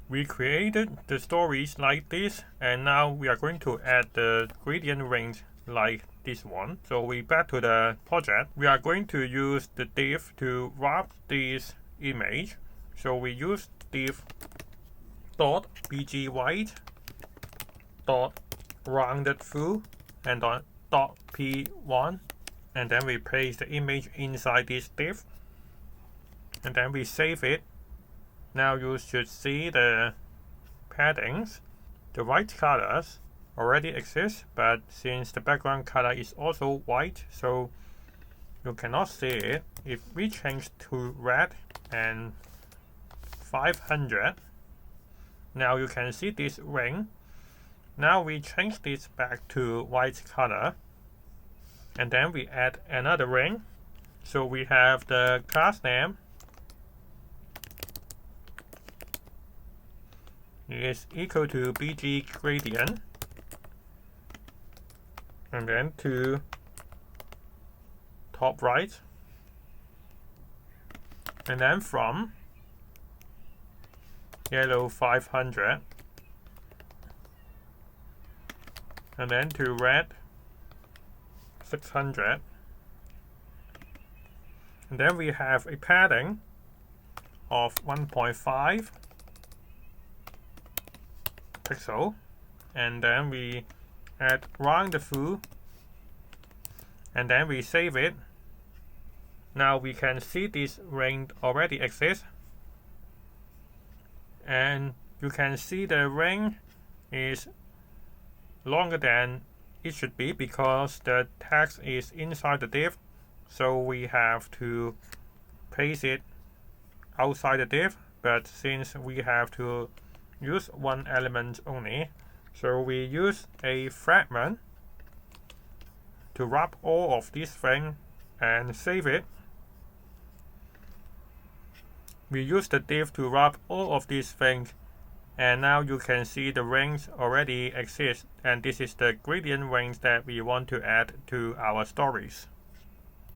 We created the stories like this, and now we are going to add the gradient range like this one. So we back to the project. We are going to use the div to wrap this image. So we use div dot bgwhite dot rounded through and dot p1, and then we place the image inside this div, and then we save it. Now you should see the paddings. The white colors already exist, but since the background color is also white, so you cannot see it. If we change to red and 500, now you can see this ring. Now we change this back to white color, and then we add another ring. So we have the class name is equal to bg gradient, and then to top right, and then from yellow 500, and then to red 600, and then we have a padding of 1.5 pixel, and then we add round through, and then we save it. Now we can see this ring already exists, and you can see the ring is longer than it should be because the text is inside the div, so we have to place it outside the div. But since we have to use one element only, so we use a fragment to wrap all of this thing and save it. We use the div to wrap all of these things, and now you can see the rings already exist, and this is the gradient range that we want to add to our stories.